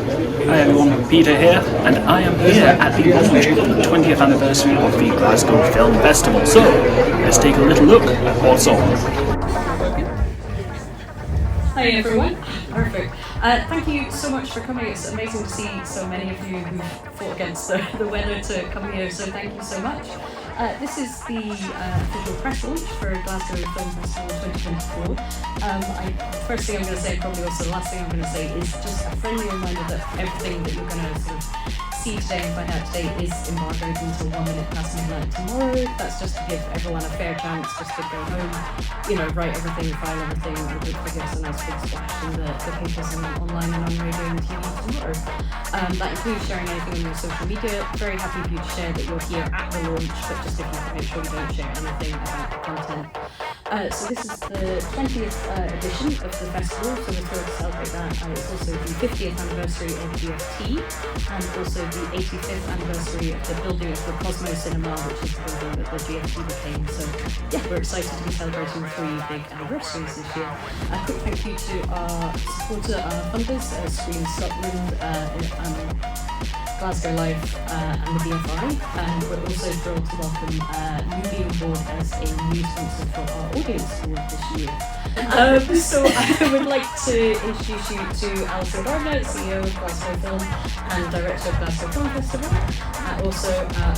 Hi everyone, Peter here, and I am here at the launch of the 20th anniversary of the Glasgow Film Festival. So, let's take a little look at what's on. Hi everyone. Perfect. Thank you so much for coming. It's amazing to see so many of you who fought against the weather to come here, so thank you so much. This is the official press launch for Glasgow Film Festival 2024. First thing I'm going to say, and probably also the last thing I'm going to say, is just a friendly reminder that everything that you're going to sort of see today and find out today is embargoed until 1 minute past midnight tomorrow. That's just to give everyone a fair chance just to go home, write everything, file everything, and give us a nice big splash in the papers and online and on radio and TV tomorrow. That includes sharing anything on your social media. Very happy for you to share that you're here at the launch, but just if you can make sure you don't share anything about the content. So this is the 20th edition of the festival, so we're thrilled to celebrate that. It's also the 50th anniversary of GFT, and also the 85th anniversary of the building of the Cosmo Cinema, which is the building that the GFT became. So yeah, we're excited to be celebrating 3 big anniversaries this year. A quick thank you to our supporter, our funders, Screen Scotland, Glasgow Life and the BFI, and we're also thrilled to welcome Newbie on board as a new sponsor for our audience award this year. So I would like to introduce you to Allison Gardner, CEO of Glasgow Film and Director of Glasgow Film Festival. Also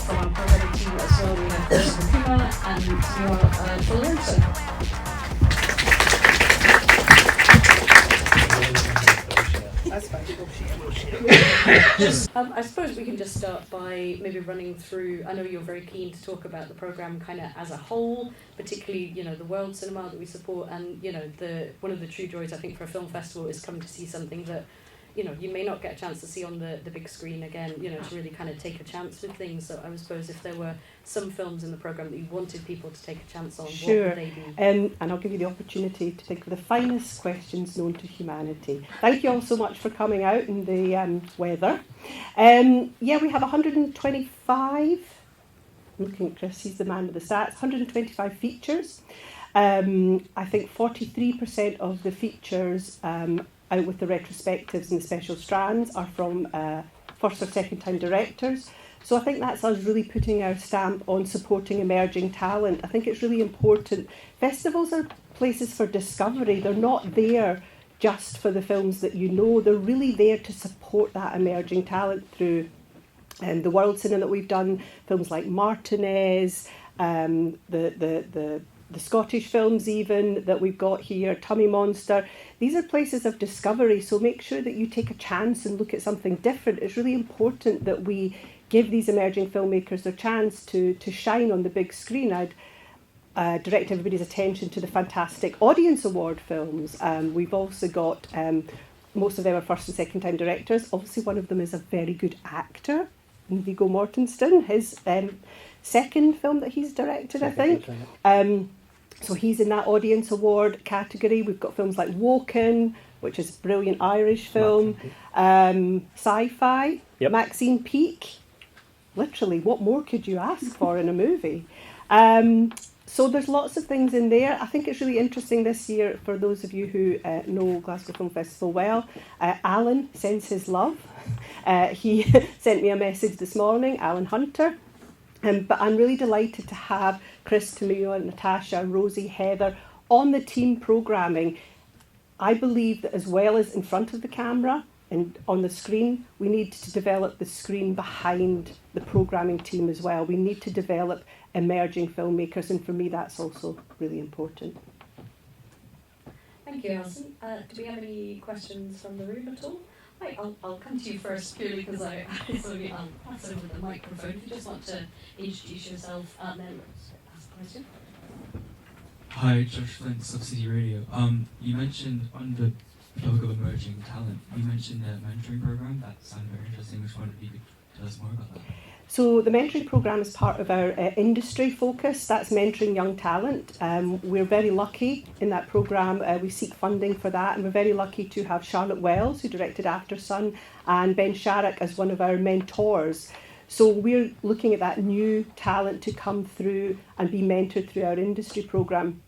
from our programming team as well, we have Christopher Kumar and Tomiwa Folorunso. I suppose we can just start by maybe running through. I know you're very keen to talk about the programme kind of as a whole, particularly the world cinema that we support, and one of the true joys I think for a film festival is coming to see something that you may not get a chance to see on the big screen again, to really kind of take a chance with things. So I suppose if there were some films in the programme that you wanted people to take a chance on, sure. What would they be? And I'll give you the opportunity to think of the finest questions known to humanity. Thank you all so much for coming out in the weather. We have 125, I'm looking at Chris, he's the man with the stats, 125 features. I think 43% of the features out with the retrospectives and the special strands are from first or second time directors. So I think that's us really putting our stamp on supporting emerging talent. I think it's really important. Festivals are places for discovery. They're not there just for the films that you know. They're really there to support that emerging talent through the world cinema that we've done, films like Martinez, the Scottish films even that we've got here, Tummy Monster. These are places of discovery, so make sure that you take a chance and look at something different. It's really important that we give these emerging filmmakers their chance to shine on the big screen. I'd direct everybody's attention to the fantastic Audience Award films. We've also got, most of them are first and second time directors. Obviously one of them is a very good actor, Viggo Mortensen, his second film that he's directed, I think. So he's in that Audience Award category. We've got films like Woken, which is a brilliant Irish film. Sci-fi, yep. Maxine Peake. Literally, what more could you ask for in a movie? So there's lots of things in there. I think it's really interesting this year, for those of you who know Glasgow Film Festival well, Alan sends his love. He sent me a message this morning, Alan Hunter. But I'm really delighted to have Chris, Tomiwa, Natasha, Rosie, Heather on the team programming. I believe that as well as in front of the camera and on the screen, we need to develop the screen behind the programming team as well. We need to develop emerging filmmakers, and for me that's also really important. Thank you, Alison. Do we have any questions from the room at all? Right, I'll come to you first, purely because I'll pass over the microphone. If you just want to introduce yourself and then ask a question. Hi, Josh Flint, Subsidy Radio. You mentioned on the topic of emerging talent, you mentioned the mentoring program. That sounded very interesting. I just wondered if you could tell us more about that. So the mentoring programme is part of our industry focus. That's mentoring young talent. We're very lucky in that programme. We seek funding for that, and we're very lucky to have Charlotte Wells, who directed After Sun, and Ben Sharrock as one of our mentors. So we're looking at that new talent to come through and be mentored through our industry programme.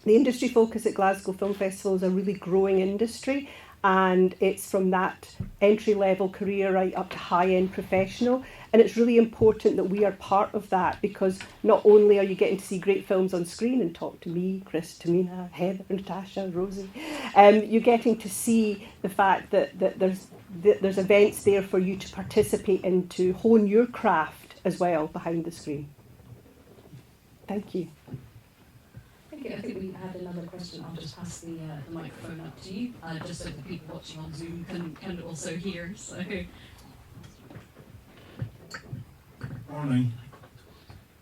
The industry focus at Glasgow Film Festival is a really growing industry, and it's from that entry-level career right up to high-end professional. And it's really important that we are part of that, because not only are you getting to see great films on screen and talk to me, Chris, Tamina, Heather, Natasha, Rosie, you're getting to see the fact that there's events there for you to participate in, to hone your craft as well behind the screen. Thank you. Thank you. I think we had another question. I'll just pass the microphone up to you, just so the people watching on Zoom can also hear. So. Morning.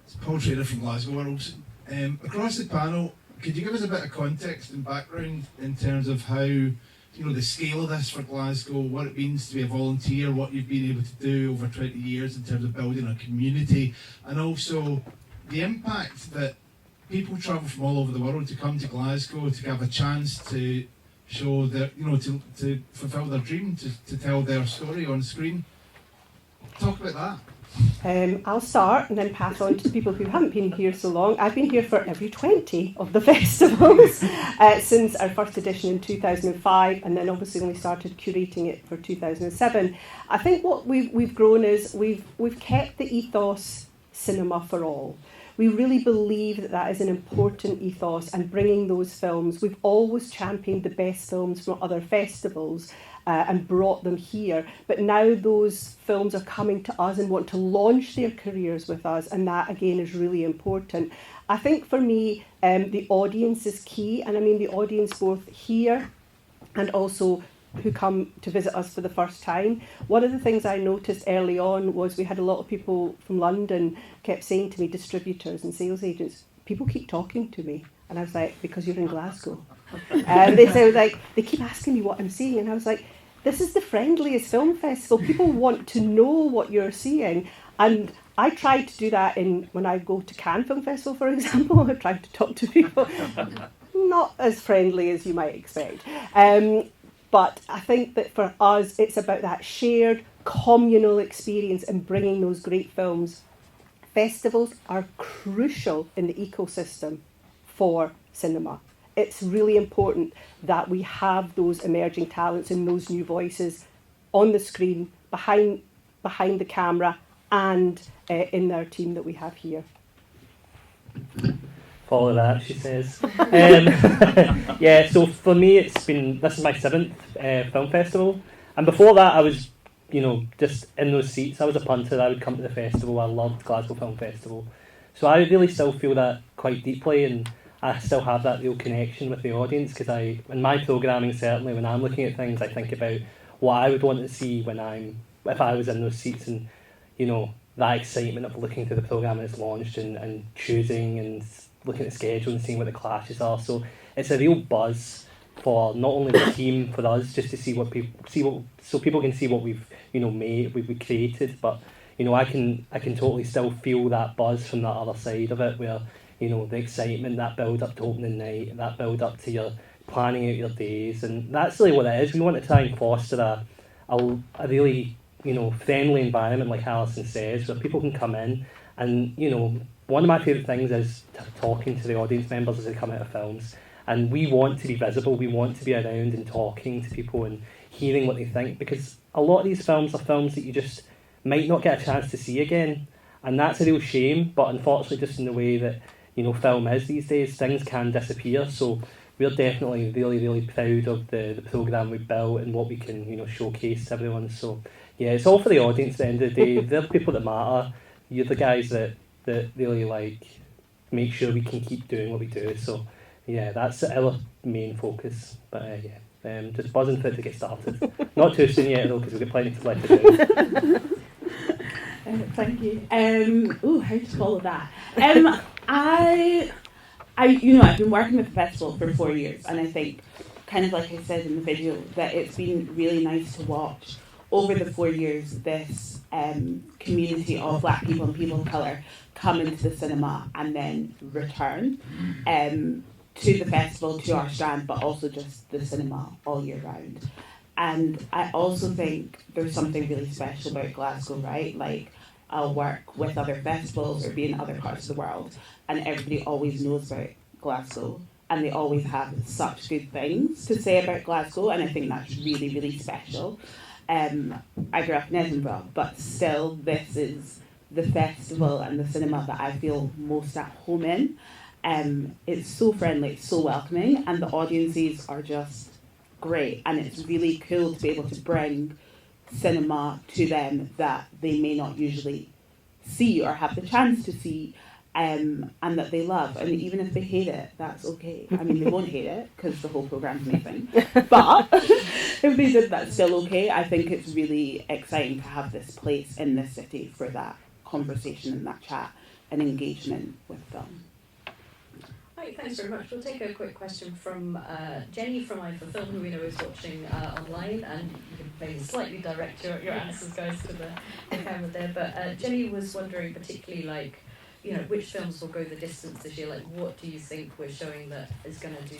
It's Paul Trader from Glasgow World. Across the panel, could you give us a bit of context and background in terms of how, the scale of this for Glasgow, what it means to be a volunteer, what you've been able to do over 20 years in terms of building a community, and also the impact that people travel from all over the world to come to Glasgow to have a chance to show their, to fulfil their dream, to tell their story on screen. Talk about that. I'll start and then pass on to the people who haven't been here so long. I've been here for every 20 of the festivals since our first edition in 2005, and then obviously when we started curating it for 2007. I think what we've grown is we've kept the ethos cinema for all. We really believe that is an important ethos, and bringing those films, we've always championed the best films from other festivals and brought them here. But now those films are coming to us and want to launch their careers with us, and that again is really important. I think for me, the audience is key, and I mean the audience both here and also who come to visit us for the first time. One of the things I noticed early on was we had a lot of people from London kept saying to me, distributors and sales agents, people keep talking to me. And I was like, because you're in Glasgow. And they keep asking me what I'm seeing. And I was like, this is the friendliest film festival. People want to know what you're seeing. And I tried to do that when I go to Cannes Film Festival, for example. I tried to talk to people. Not as friendly as you might expect. But I think that for us, it's about that shared communal experience and bringing those great films. Festivals are crucial in the ecosystem for cinema. It's really important that we have those emerging talents and those new voices on the screen, behind the camera, and in our team that we have here. Follow that, she says. Yeah, so for me, this is my 7th film festival, and before that I was, just in those seats. I was a punter. I would come to the festival. I loved Glasgow Film Festival, so I really still feel that quite deeply, and I still have that real connection with the audience, because in my programming, certainly when I'm looking at things, I think about what I would want to see if I was in those seats, and that excitement of looking to the programme when it's launched and choosing and looking at the schedule and seeing what the clashes are. So it's a real buzz for not only the team, for us, just to see so people can see what we've made, we've created. But I can totally still feel that buzz from that other side of it, where the excitement, that build up to opening night, that build up to your planning out your days, and that's really what it is. We want to try and foster a really friendly environment, like Allison says, where people can come in and one of my favourite things is talking to the audience members as they come out of films. And we want to be visible, we want to be around and talking to people and hearing what they think, because a lot of these films are films that you just might not get a chance to see again. And that's a real shame, but unfortunately just in the way that, film is these days, things can disappear. So we're definitely really, really proud of the programme we've built and what we can, showcase to everyone. So yeah, it's all for the audience at the end of the day. They're the people that matter. You're the guys that really make sure we can keep doing what we do. So yeah, that's our main focus. But just buzzing for it to get started. Not too soon yet though, because we've got plenty to let to do. Thank you. How to follow that? I've been working with the festival for 4 years, and I think, kind of like I said in the video, that it's been really nice to watch over the 4 years this community of Black people and people of colour come into the cinema and then return to the festival, to our stand, but also just the cinema all year round. And I also think there's something really special about Glasgow, right? Like, I'll work with other festivals or be in other parts of the world, and everybody always knows about Glasgow. and they always have such good things to say about Glasgow, and I think that's really, really special. I grew up in Edinburgh, but still this is the festival and the cinema that I feel most at home in. It's so friendly, it's so welcoming, and the audiences are just great, and it's really cool to be able to bring cinema to them that they may not usually see or have the chance to see, and that they love. And even if they hate it, that's okay. I mean, they won't hate it because the whole programme's amazing, but if they did, that's still okay. I think it's really exciting to have this place in this city for that conversation and that chat and engagement with film. Right, thanks very much. We'll take a quick question from Jenny from I for Film, who we know is watching online, and you can maybe slightly direct your answers, guys, to the camera there. But Jenny was wondering particularly, like, you know, which films will go the distance this year? Like, what do you think we're showing that is going to do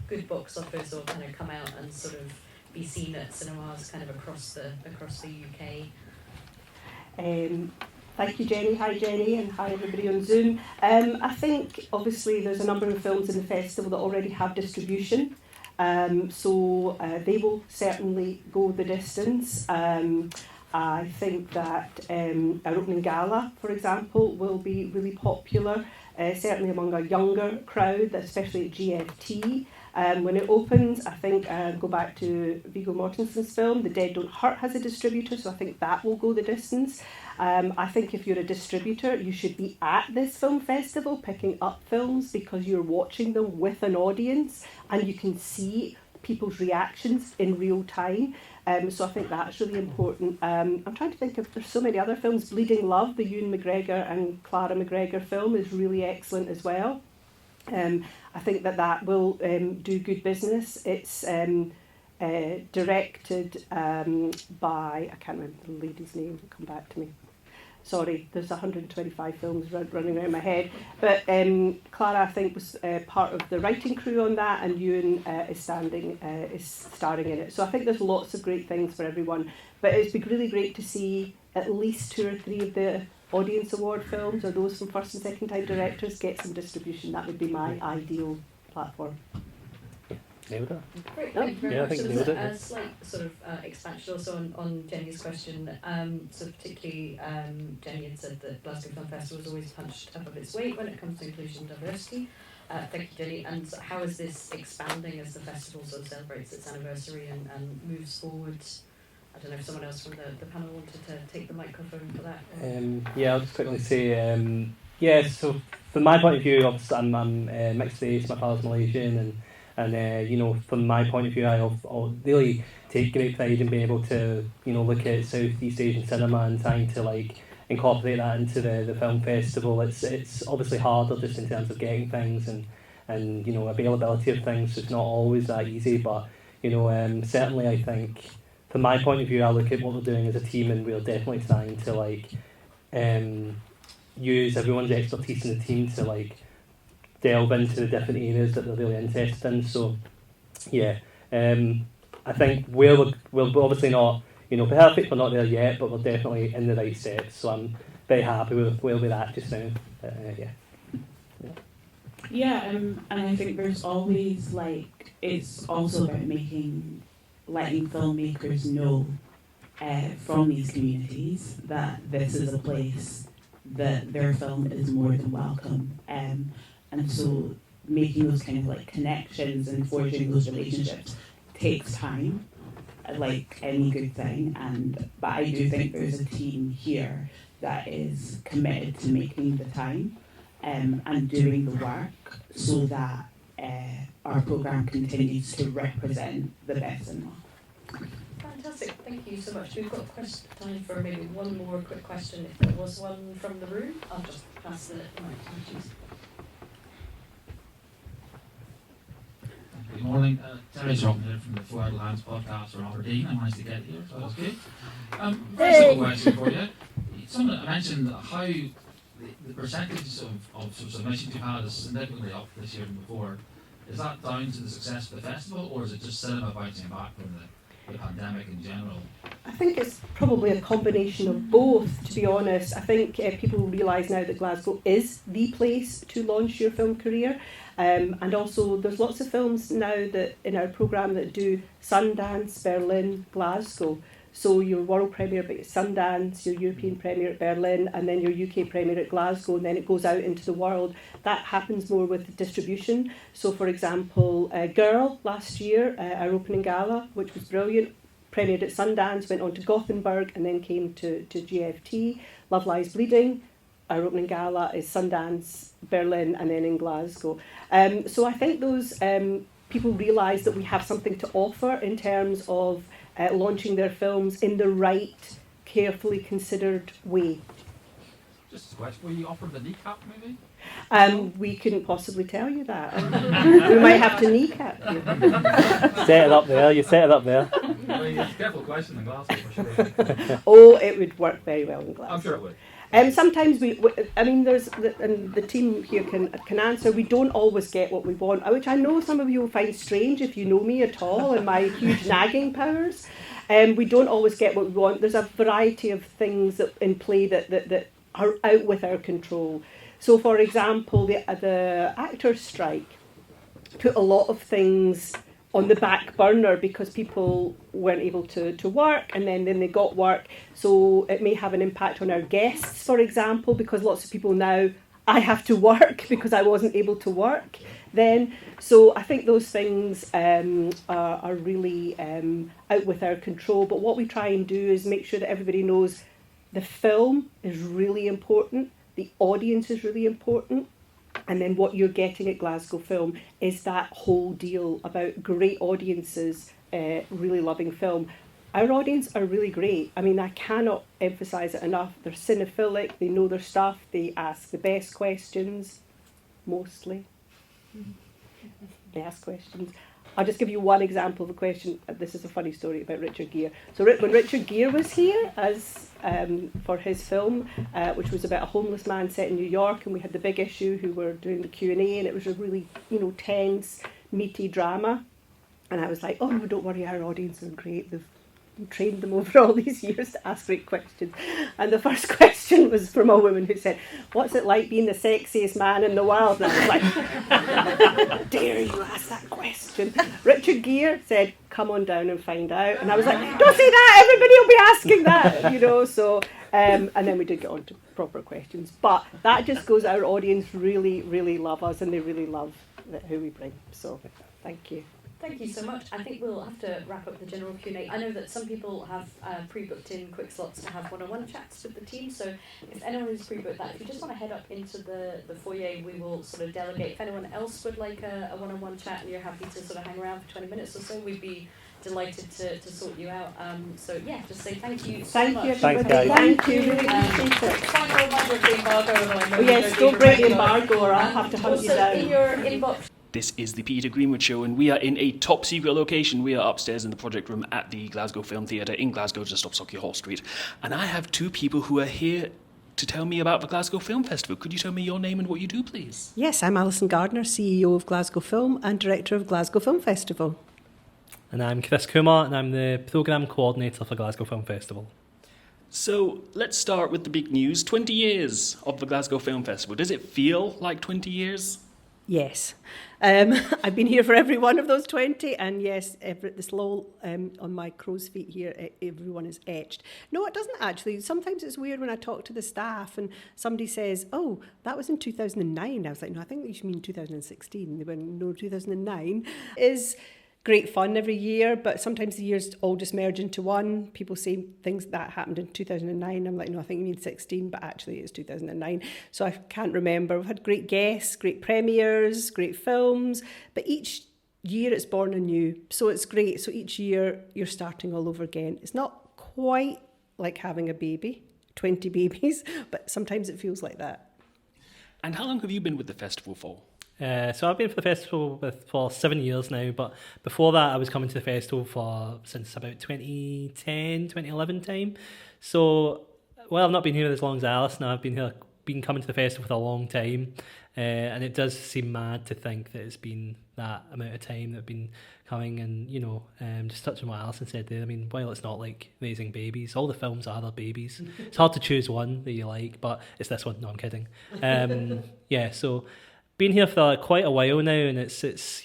good box office, or kind of come out and sort of be seen at cinemas kind of across the UK? Thank you, Jenny. Hi, Jenny, and hi, everybody on Zoom. I think, obviously, there's a number of films in the festival that already have distribution, so they will certainly go the distance. I think that our opening gala, for example, will be really popular, certainly among a younger crowd, especially at GFT. When it opens, I think, go back to Viggo Mortensen's film, The Dead Don't Hurt has a distributor, so I think that will go the distance. I think if you're a distributor, you should be at this film festival picking up films, because you're watching them with an audience and you can see people's reactions in real time. So I think that's really important. I'm trying to think if there's so many other films. Bleeding Love, the Ewan McGregor and Clara McGregor film, is really excellent as well. I think that will do good business. It's directed by, I can't remember the lady's name, it'll come back to me. Sorry, there's 125 films running around my head. But Clara, I think, was part of the writing crew on that, and Ewan is starring in it. So I think there's lots of great things for everyone. But it's been really great to see at least 2 or 3 of the Audience Award films, or those from first and second time directors, get some distribution. That would be my ideal platform. Nailed it. Great, thank you very much. I think So nailed there's it. a slight sort of expansion also on Jenny's question. So particularly, Jenny had said that Glasgow Film Festival was always punched above its weight when it comes to inclusion and diversity. Thank you, Jenny. And so how is this expanding as the festival sort of celebrates its anniversary and moves forward? I don't know if someone else from the panel wanted to take the microphone for that. Yeah, I'll just quickly say, so from my point of view, obviously I'm mixed race, my father's Malaysian, and you know, from my point of view, I'll really take great pride in being able to, you know, look at Southeast Asian cinema and trying to like incorporate that into the film festival. It's obviously harder just in terms of getting things and you know, availability of things. So it's not always that easy, but you know, certainly I think from my point of view, I look at what we're doing as a team, and we're definitely trying to like use everyone's expertise in the team to like delve into the different areas that they're really interested in. So yeah, I think we're obviously not, you know, perfect, we're not there yet, but we're definitely in the right steps. So I'm very happy with where we're at just now. And I think there's always like, it's also about letting filmmakers know from these communities that this is a place that their film is more than welcome. And so making those kind of like connections and forging those relationships takes time, like any good thing. But I do think there's a team here that is committed to making the time and doing the work so that our programme continues to represent the best cinema. Fantastic, thank you so much. We've got time for maybe one more quick question, if there was one from the room. I'll just pass the mic. Good morning, Terry's Robin here from the Four Lands podcast from Aberdeen. I managed to get here, so that's good. First of all, question for you. Someone mentioned how the percentage of submissions you've had is significantly up this year than before. Is that down to the success of the festival, or is it just cinema bouncing back from the pandemic in general? I think it's probably a combination of both, to be honest. I think people realise now that Glasgow is the place to launch your film career. And also there's lots of films now that in our programme that do Sundance, Berlin, Glasgow. So your world premiere at Sundance, your European premiere at Berlin, and then your UK premiere at Glasgow, and then it goes out into the world. That happens more with distribution. So for example, Girl last year, our opening gala, which was brilliant, premiered at Sundance, went on to Gothenburg, and then came to GFT. Love Lies Bleeding, our opening gala is Sundance, Berlin, and then in Glasgow. So I think those people realise that we have something to offer in terms of launching their films in the right, carefully considered way. Just a question, were you offered the kneecap maybe? We couldn't possibly tell you that. We might have to kneecap you. Set it up there, you set it up there. Well, it's a careful question in Glasgow for sure. Oh, it would work very well in Glasgow. I'm sure it would. Sometimes there's the team here can answer. We don't always get what we want, which I know some of you will find strange if you know me at all and my huge nagging powers. We don't always get what we want. There's a variety of things in play that are out with our control. So, for example, the actors' strike put a lot of things on the back burner because people weren't able to work, and then they got work. So it may have an impact on our guests, for example, because lots of people now, I have to work because I wasn't able to work then. So I think those things are really out with our control. But what we try and do is make sure that everybody knows the film is really important, the audience is really important, and then what you're getting at Glasgow Film is that whole deal about great audiences really loving film. Our audience are really great. I mean, I cannot emphasise it enough. They're cinephilic, they know their stuff, they ask the best questions, mostly. They ask questions. I'll just give you one example of a question. This is a funny story about Richard Gere. So when Richard Gere was here as for his film, which was about a homeless man set in New York, and we had the big issue who were doing the Q&A, and it was a really tense, meaty drama. And I was like, oh no, don't worry, our audience is great. They've trained them over all these years to ask great questions. And the first question was from a woman who said, what's it like being the sexiest man in the world? And I was like, how dare you ask that question? Richard Gere said, come on down and find out. And I was like, don't say that, everybody will be asking that, so and then we did get on to proper questions. But that just goes, our audience really, really love us, and they really love who we bring. So thank you. Thank you so much. I think we'll have to wrap up the general Q&A. I know that some people have pre-booked in quick slots to have one-on-one chats with the team, so if anyone who's pre-booked that, if you just want to head up into the foyer, we will sort of delegate. If anyone else would like a one-on-one chat and you're happy to sort of hang around for 20 minutes or so, we'd be delighted to sort you out. So yeah, just say thank you so much. Thank you, Thanks, guys. Thank you, really appreciate it. Final reminder of the embargo. Oh yes, don't break the embargo or I'll have to hunt you Also down. in your inbox. This is the Peter Greenwood Show, and we are in a top secret location. We are upstairs in the project room at the Glasgow Film Theatre in Glasgow, just off Sauchiehall Street. And I have two people who are here to tell me about the Glasgow Film Festival. Could you tell me your name and what you do, please? Yes, I'm Allison Gardner, CEO of Glasgow Film and Director of Glasgow Film Festival. And I'm Chris Kumar, and I'm the programme co-ordinator for Glasgow Film Festival. So let's start with the big news. 20 years of the Glasgow Film Festival. Does it feel like 20 years? Yes. I've been here for every one of those 20, and yes, this little on my crow's feet here, everyone is etched. No, it doesn't actually. Sometimes it's weird when I talk to the staff and somebody says, oh, that was in 2009. I was like, no, I think you should mean 2016. They went, no, 2009 is great fun every year, but sometimes the years all just merge into one. People say things that happened in 2009. I'm like, no, I think you mean 16, but actually it's 2009. So I can't remember. We've had great guests, great premieres, great films, but each year it's born anew. So it's great. So each year you're starting all over again. It's not quite like having a baby, 20 babies, but sometimes it feels like that. And how long have you been with the festival for? So I've been for the festival for 7 years now, but before that I was coming to the festival since about 2010, 2011 time. So, well, I've not been here as long as Alice now. I've been here been coming to the festival for a long time, and it does seem mad to think that it's been that amount of time that have been coming. And just touching what Alison said there, I mean, while it's not like Raising Babies, all the films are their babies. It's hard to choose one that you like, but it's this one. No, I'm kidding. So been here for quite a while now, and it's just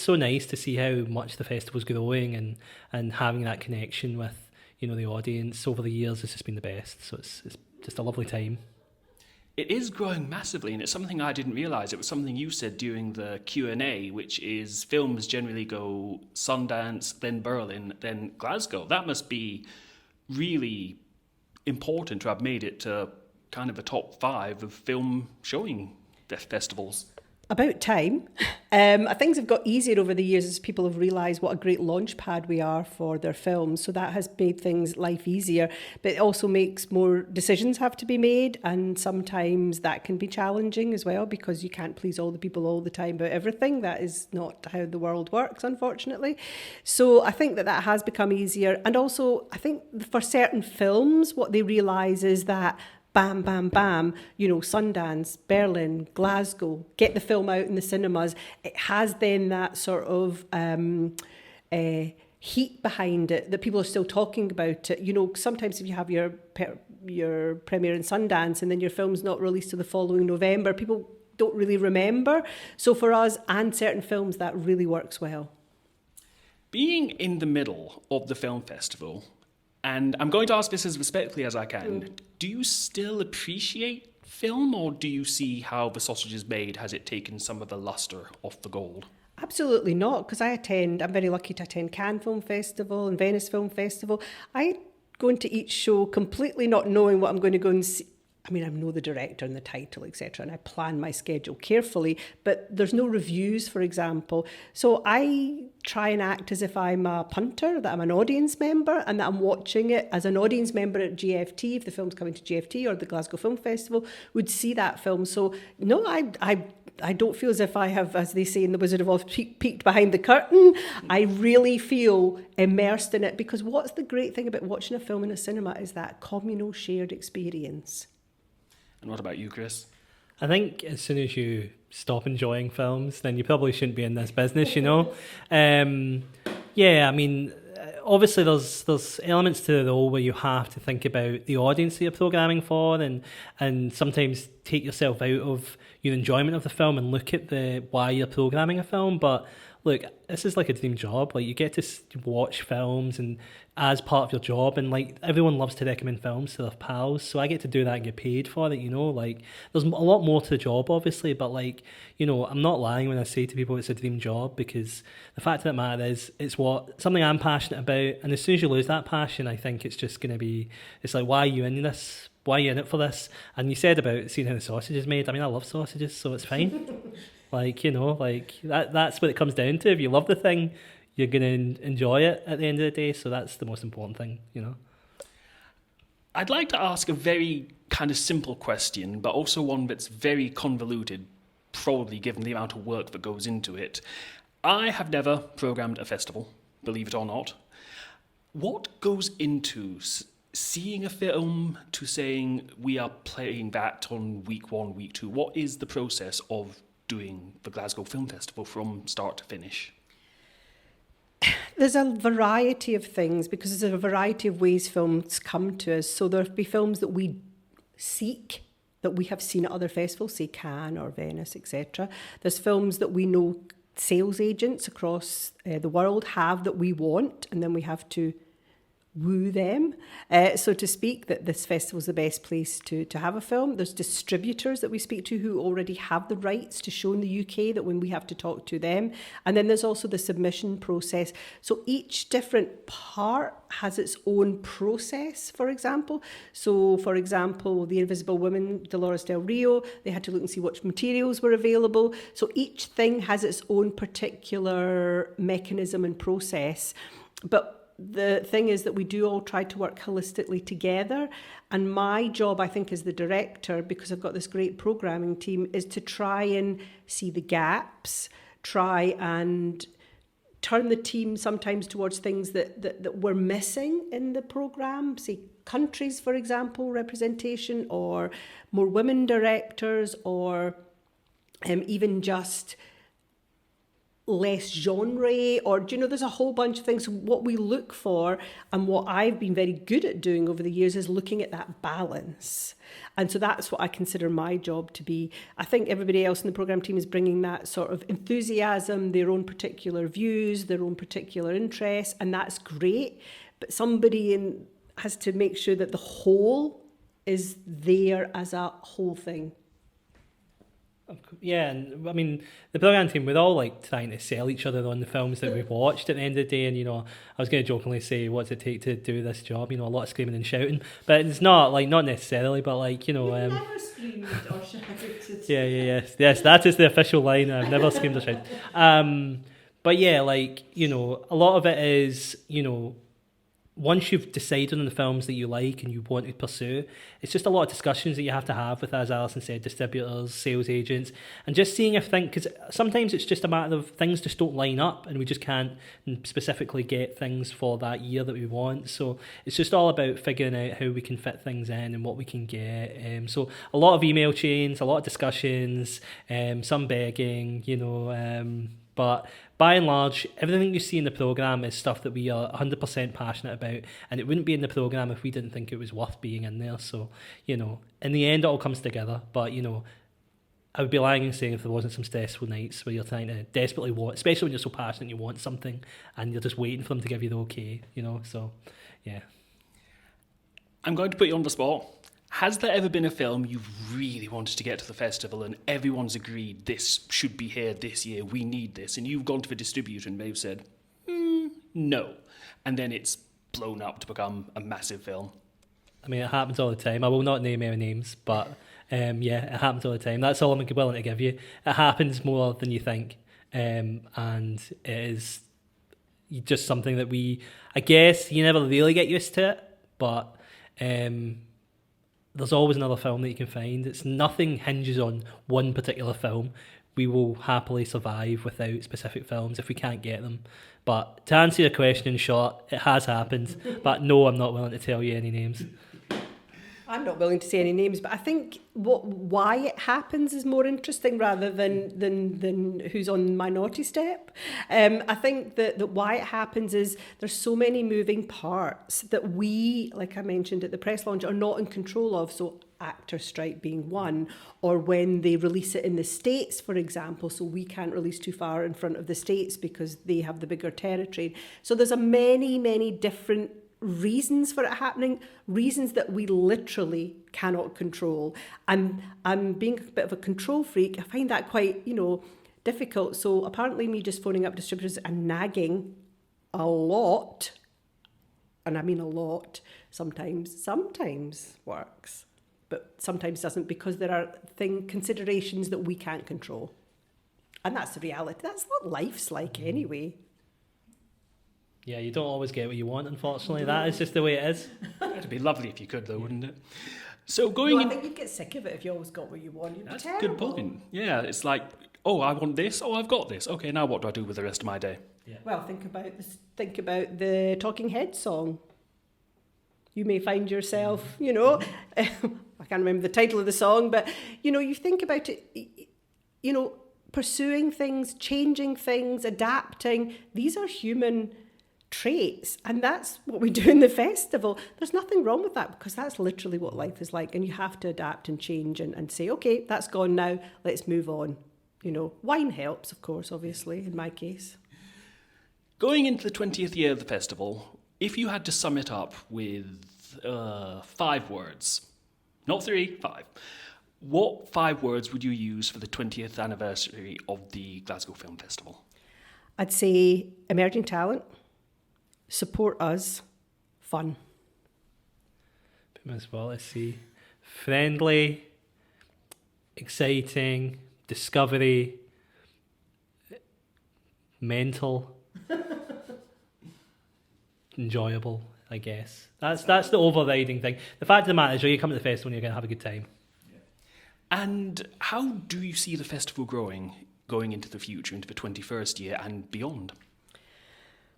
so nice to see how much the festival's growing and having that connection with the audience over the years has just been the best. So it's just a lovely time. It is growing massively, and it's something I didn't realise. It was something you said during the Q&A, which is films generally go Sundance, then Berlin, then Glasgow. That must be really important to have made it to kind of the top 5 of film showing festivals. About time. Things have got easier over the years as people have realised what a great launch pad we are for their films. So that has made life easier, but it also makes more decisions have to be made, and sometimes that can be challenging as well, because you can't please all the people all the time about everything. That is not how the world works, unfortunately. So I think that has become easier. And also, I think for certain films, what they realise is that bam, bam, bam, Sundance, Berlin, Glasgow, get the film out in the cinemas. It has then that sort of heat behind it that people are still talking about it. Sometimes if you have your premiere in Sundance and then your film's not released till the following November, people don't really remember. So for us and certain films, that really works well. Being in the middle of the film festival, and I'm going to ask this as respectfully as I can, do you still appreciate film, or do you see how the sausage is made? Has it taken some of the lustre off the gold? Absolutely not, because I'm very lucky to attend Cannes Film Festival and Venice Film Festival. I go into each show completely not knowing what I'm going to go and see. I mean, I know the director and the title, etc., and I plan my schedule carefully, but there's no reviews, for example. So I try and act as if I'm a punter, that I'm an audience member, and that I'm watching it as an audience member at GFT, if the film's coming to GFT or the Glasgow Film Festival, would see that film. So, no, I don't feel as if I have, as they say in The Wizard of Oz, peeked behind the curtain. I really feel immersed in it, because what's the great thing about watching a film in a cinema is that communal shared experience. And what about you, Chris? I think as soon as you stop enjoying films, then you probably shouldn't be in this business, I mean, obviously there's elements to the role where you have to think about the audience that you're programming for, and sometimes take yourself out of your enjoyment of the film and look at why you're programming a film. But look, this is like a dream job. Like, you get to watch films and as part of your job, and like everyone loves to recommend films to their pals, so I get to do that and get paid for it. Like, there's a lot more to the job, obviously, but I'm not lying when I say to people it's a dream job, because the fact of the matter is it's something I'm passionate about, and as soon as you lose that passion, I think it's just going to be, it's like, why are you in this? Why are you in it for this? And you said about seeing how the sausage is made. I mean, I love sausages, so it's fine. That's what it comes down to. If you love the thing, you're going to enjoy it at the end of the day. So that's the most important thing, I'd like to ask a very kind of simple question, but also one that's very convoluted, probably given the amount of work that goes into it. I have never programmed a festival, believe it or not. What goes into seeing a film to saying we are playing that on week 1, week 2? What is the process of doing the Glasgow Film Festival from start to finish? There's a variety of things, because there's a variety of ways films come to us. So there'll be films that we seek, that we have seen at other festivals, say Cannes or Venice, etc. There's films that we know sales agents across the world have that we want, and then we have to woo them, so to speak, that this festival is the best place to have a film. There's distributors that we speak to who already have the rights to show in the UK, that when we have to talk to them. And then there's also the submission process. So each different part has its own process, for example. So, for example, The Invisible Woman, Dolores Del Rio, they had to look and see what materials were available. So each thing has its own particular mechanism and process. But the thing is that we do all try to work holistically together. And my job, I think, as the director, because I've got this great programming team, is to try and see the gaps, try and turn the team sometimes towards things that we're missing in the programme, say countries, for example, representation, or more women directors, or even just less genre, or there's a whole bunch of things. What we look for, and what I've been very good at doing over the years, is looking at that balance. And so that's what I consider my job to be. I think everybody else in the programme team is bringing that sort of enthusiasm, their own particular views, their own particular interests, and that's great. But somebody has to make sure that the whole is there as a whole thing. Yeah, and I mean, the programme team, we're all like trying to sell each other on the films that we've watched at the end of the day. And I was going to jokingly say, what's it take to do this job? A lot of screaming and shouting, but it's not necessarily, but Never screamed or shouted. Yes, that is the official line. I've never screamed or shouted. But yeah, a lot of it is, once you've decided on the films that you like and you want to pursue, it's just a lot of discussions that you have to have with, as Alison said, distributors, sales agents, and just seeing if because sometimes it's just a matter of things just don't line up and we just can't specifically get things for that year that we want. So it's just all about figuring out how we can fit things in and what we can get. So a lot of email chains, a lot of discussions, some begging, but by and large, everything you see in the programme is stuff that we are 100% passionate about, and it wouldn't be in the programme if we didn't think it was worth being in there. So, in the end, it all comes together. But, I would be lying in saying if there wasn't some stressful nights where you're trying to desperately want, especially when you're so passionate, you want something, and you're just waiting for them to give you the okay, So, yeah. I'm going to put you on the spot. Has there ever been a film you've really wanted to get to the festival and everyone's agreed this should be here this year, we need this, and you've gone to the distributor and they've said, no, and then it's blown up to become a massive film? I mean, it happens all the time. I will not name any names, but it happens all the time. That's all I'm willing to give you. It happens more than you think, and it is just something that I guess you never really get used to it, but there's always another film that you can find. Nothing hinges on one particular film. We will happily survive without specific films if we can't get them. But to answer your question in short, it has happened. But no, I'm not willing to tell you any names. I'm not willing to say any names, but I think why it happens is more interesting rather than who's on my naughty step. I think that why it happens is there's so many moving parts that we, like I mentioned at the press launch, are not in control of. So actor strike being one, or when they release it in the States, for example, so we can't release too far in front of the States because they have the bigger territory. So there's many different reasons for it happening, reasons that we literally cannot control. And I'm being a bit of a control freak. I find that quite, difficult. So apparently me just phoning up distributors and nagging a lot, and I mean a lot, sometimes works, but sometimes doesn't, because there are considerations that we can't control. And that's the reality. That's what life's like anyway. Yeah, you don't always get what you want, unfortunately. That is just the way it is. It'd be lovely if you could, though, wouldn't it? So I think you'd get sick of it if you always got what you want. That's a good point. Yeah, it's like, I want this. I've got this. Okay, now what do I do with the rest of my day? Yeah. Well, think about the Talking Heads song. You may find yourself, I can't remember the title of the song, but, you think about it, pursuing things, changing things, adapting. These are human traits, and that's what we do in the festival. There's nothing wrong with that, because that's literally what life is like, and you have to adapt and change and say, okay, that's gone now, let's move on. Wine helps, of course, obviously, in my case. Going into the 20th year of the festival, if you had to sum it up with 5 words, not 3, 5, what 5 words would you use for the 20th anniversary of the Glasgow Film Festival? I'd say emerging talent, support us, fun. As well, let's see. Friendly, exciting, discovery, mental, enjoyable, I guess. That's the overriding thing. The fact of the matter is, you come to the festival and you're going to have a good time. And how do you see the festival growing going into the future, into the 21st year and beyond?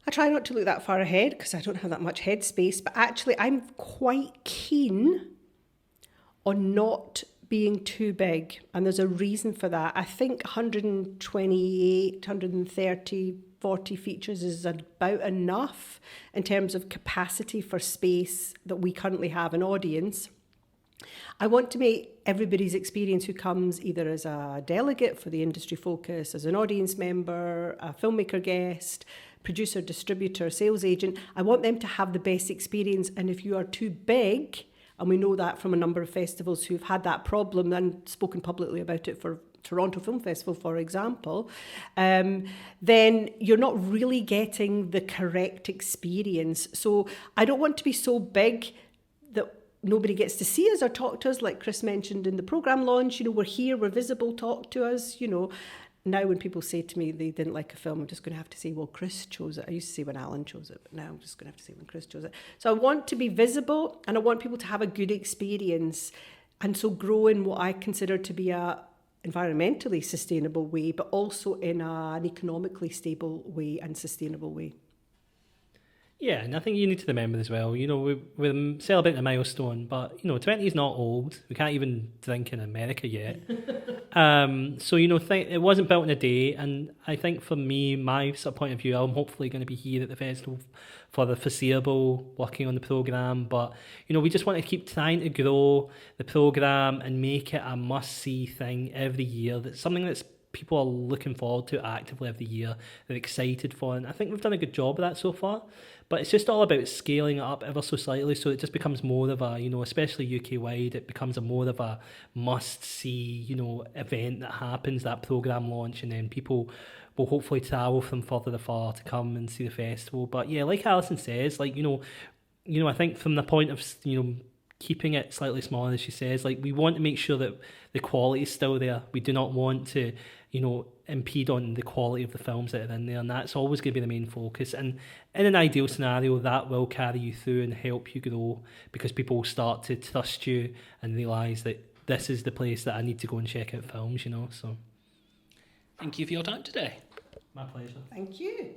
I try not to look that far ahead because I don't have that much headspace, but actually I'm quite keen on not being too big, and there's a reason for that. I think 128, 130, 40 features is about enough in terms of capacity for space that we currently have an audience. I want to make everybody's experience who comes either as a delegate for the industry focus, as an audience member, a filmmaker guest, producer, distributor, sales agent, I want them to have the best experience. And if you are too big, and we know that from a number of festivals who've had that problem and spoken publicly about it, for Toronto Film Festival, for example, then you're not really getting the correct experience. So I don't want to be so big that nobody gets to see us or talk to us, like Chris mentioned in the programme launch. We're here, we're visible, talk to us. Now when people say to me they didn't like a film, I'm just going to have to say, well, Chris chose it. I used to say when Alan chose it, but now I'm just going to have to say when Chris chose it. So I want to be visible, and I want people to have a good experience, and so grow in what I consider to be a environmentally sustainable way, but also in an economically stable way and sustainable way. Yeah, and I think you need to remember as well, we're celebrating a milestone, but, 20 is not old. We can't even drink in America yet. So, it wasn't built in a day, and I think for me, my sort of point of view, I'm hopefully going to be here at the festival for the foreseeable, working on the programme, but, we just want to keep trying to grow the programme and make it a must-see thing every year. That's something that's people are looking forward to actively every year, they're excited for, and I think we've done a good job of that so far. But it's just all about scaling it up ever so slightly, so it just becomes more of a, especially UK-wide, it becomes more of a must-see, event that happens, that programme launch, and then people will hopefully travel from further afar to come and see the festival. But yeah, like Alison says, I think from the point of, keeping it slightly smaller, as she says, we want to make sure that the quality is still there. We do not want to, impede on the quality of the films that are in there, and that's always going to be the main focus. And in an ideal scenario, that will carry you through and help you grow, because people will start to trust you and realise that this is the place that I need to go and check out films, So Thank you for your time today. My pleasure. Thank you.